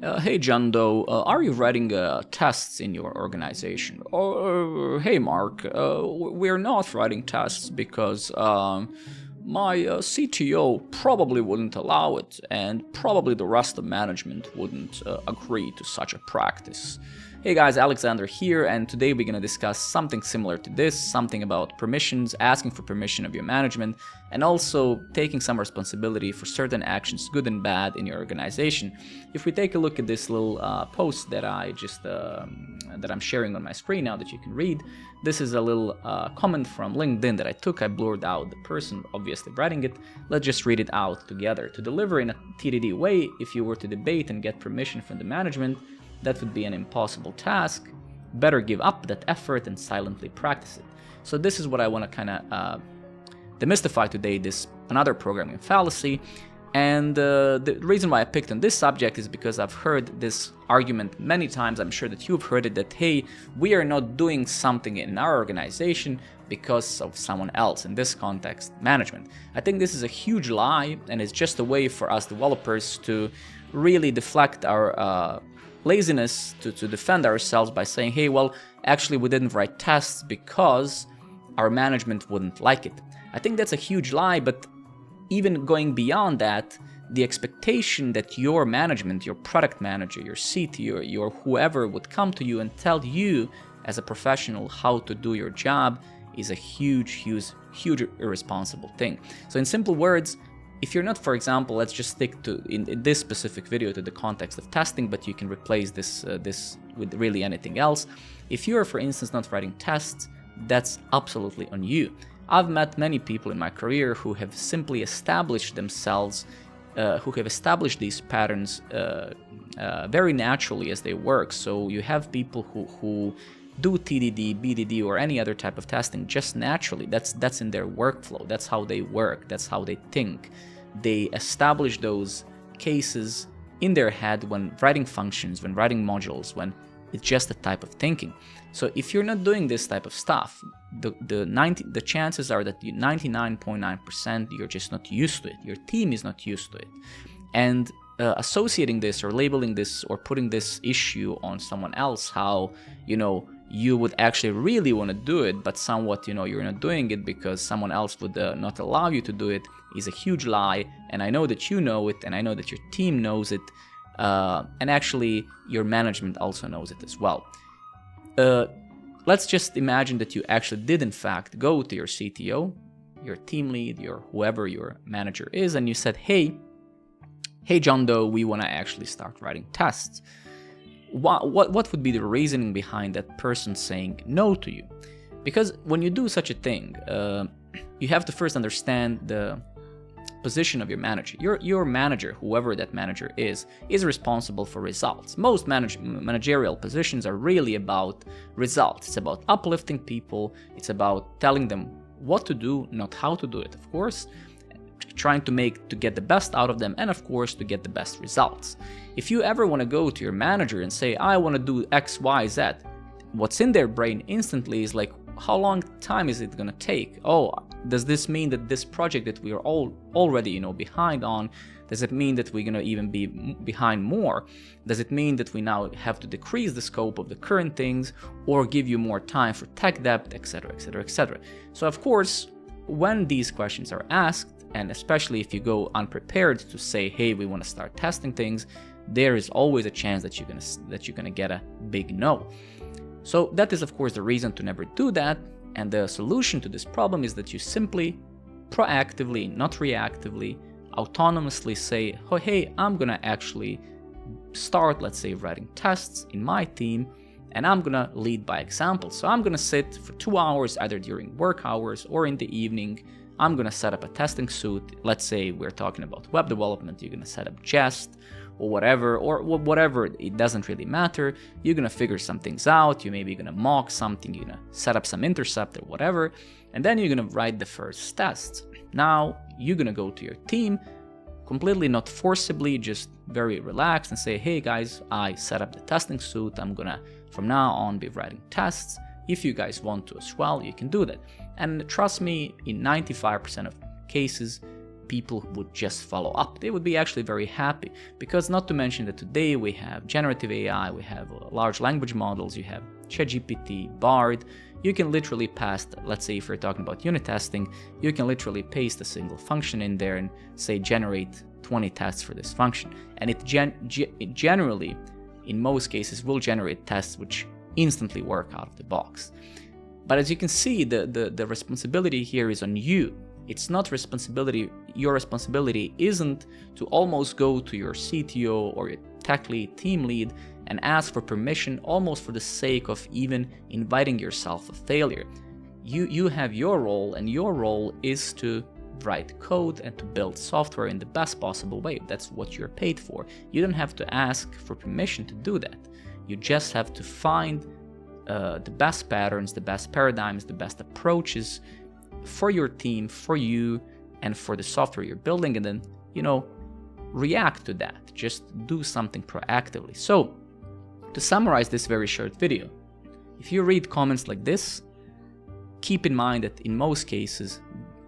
Hey John Doe, are you writing tests in your organization? Or hey Mark, we're not writing tests because my CTO probably wouldn't allow it, and probably the rest of management wouldn't agree to such a practice. Hey guys, Alexander here, and today we're going to discuss something similar to this, something about permissions, asking for permission of your management, and also taking some responsibility for certain actions, good and bad, in your organization. If we take a look at this little post that that I'm sharing on my screen now that you can read, this is a little comment from LinkedIn that I took. I blurred out the person obviously writing it. Let's just read it out together. To deliver in a TDD way, if you were to debate and get permission from the management, that would be an impossible task. Better give up that effort and silently practice it. So this is what I want to kind of demystify today, this another programming fallacy. And the reason why I picked on this subject is because I've heard this argument many times. I'm sure that you've heard it, that hey, we are not doing something in our organization because of someone else, in this context, management. I think this is a huge lie, and it's just a way for us developers to really deflect our laziness, to defend ourselves by saying, hey, well, actually we didn't write tests because our management wouldn't like it. I think that's a huge lie, but even going beyond that, the expectation that your management, your product manager, your CTO, your whoever would come to you and tell you as a professional how to do your job is a huge irresponsible thing. So in simple words, if you're not, for example, let's just stick to in this specific video to the context of testing, but you can replace this with really anything else. If you are, for instance, not writing tests, that's absolutely on you. I've met many people in my career who have simply established themselves, who have established these patterns very naturally as they work. So you have people who do TDD, BDD, or any other type of testing just naturally. That's in their workflow. That's how they work. That's how they think. They establish those cases in their head when writing functions, when writing modules, when it's just a type of thinking. So if you're not doing this type of stuff, the chances are that 99.9% you're just not used to it. Your team is not used to it. And associating this or labeling this or putting this issue on someone else, how, you would actually really want to do it, but somewhat, you're not doing it because someone else would not allow you to do it, is a huge lie. And I know that you know it, and I know that your team knows it, and actually your management also knows it as well. Let's just imagine that you actually did in fact go to your CTO, your team lead, your whoever your manager is, and you said, hey John Doe, we want to actually start writing tests. What would be the reasoning behind that person saying no to you? Because when you do such a thing, you have to first understand the position of your manager. Your manager, whoever that manager is responsible for results. Most managerial positions are really about results. It's about uplifting people. It's about telling them what to do, not how to do it, of course. Trying to get the best out of them, and of course to get the best results. If you ever want to go to your manager and say, I want to do X, Y, Z, what's in their brain instantly is like, how long time is it going to take? Oh, does this mean that this project that we are already behind on, does it mean that we're going to even be behind more? Does it mean that we now have to decrease the scope of the current things or give you more time for tech debt, etc., etc., etc.? So of course, when these questions are asked, and especially if you go unprepared to say, hey, we want to start testing things, there is always a chance that you're gonna get a big no. So that is of course the reason to never do that, and the solution to this problem is that you simply proactively, not reactively, autonomously say, oh, hey, I'm gonna actually start, let's say, writing tests in my team, and I'm gonna lead by example. So I'm gonna sit for 2 hours either during work hours or in the evening. I'm gonna set up a testing suite. Let's say we're talking about web development, you're gonna set up Jest or whatever, it doesn't really matter. You're gonna figure some things out, you maybe gonna mock something, you're gonna set up some intercept or whatever, and then you're gonna write the first tests. Now, you're gonna go to your team, completely not forcibly, just very relaxed and say, hey guys, I set up the testing suite, I'm gonna from now on be writing tests. If you guys want to as well, you can do that. And trust me, in 95% of cases, people would just follow up. They would be actually very happy, because not to mention that today we have generative AI, we have large language models, you have ChatGPT, Bard. You can literally pass, let's say if you're talking about unit testing, you can literally paste a single function in there and say generate 20 tests for this function. And it generally, in most cases, will generate tests which instantly work out of the box. But as you can see, the responsibility here is on you. It's not responsibility, your responsibility isn't to almost go to your CTO or your tech lead, team lead, and ask for permission almost for the sake of even inviting yourself a failure. You have your role, and your role is to write code and to build software in the best possible way. That's what you're paid for. You don't have to ask for permission to do that. You just have to find the best patterns, the best paradigms, the best approaches for your team, for you, and for the software you're building, and then, react to that. Just do something proactively. So, to summarize this very short video, if you read comments like this, keep in mind that in most cases,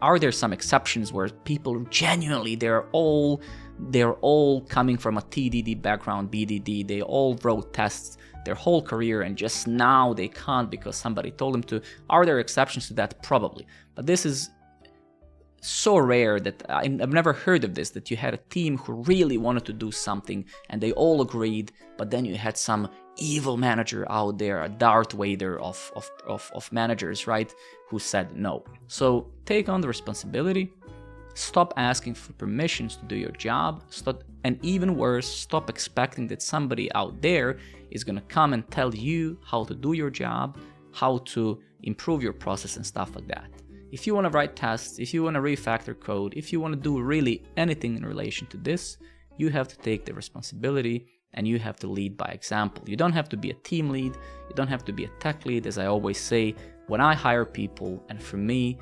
are there some exceptions where people genuinely, they're all coming from a TDD background, BDD, they all wrote tests their whole career and just now they can't because somebody told them to. Are there exceptions to that? Probably. But this is so rare that I've never heard of this, that you had a team who really wanted to do something and they all agreed, but then you had some evil manager out there, a Darth Vader of managers, right, who said no. So take on the responsibility, stop asking for permissions to do your job, and even worse, stop expecting that somebody out there is going to come and tell you how to do your job, how to improve your process and stuff like that. If you want to write tests, if you want to refactor code, if you want to do really anything in relation to this, you have to take the responsibility and you have to lead by example. You don't have to be a team lead, you don't have to be a tech lead. As I always say, when I hire people, and for me,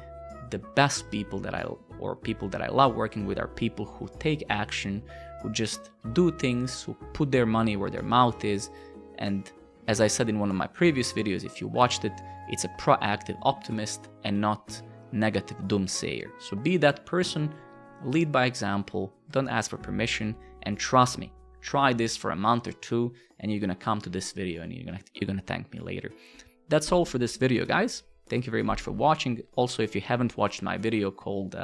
the best people that I love working with are people who take action, who just do things, who put their money where their mouth is. And as I said in one of my previous videos, if you watched it, it's a proactive optimist and not negative doomsayer. So be that person, lead by example, don't ask for permission, and trust me, try this for a month or two and you're gonna come to this video and you're gonna thank me later. That's all for this video, guys. Thank you very much for watching. Also, if you haven't watched my video called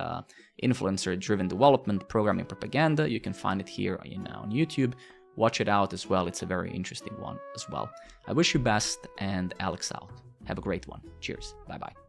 Influencer Driven Development Programming Propaganda, you can find it here on YouTube. Watch it out as well. It's a very interesting one as well. I wish you best, and Alex out. Have a great one. Cheers. Bye-bye.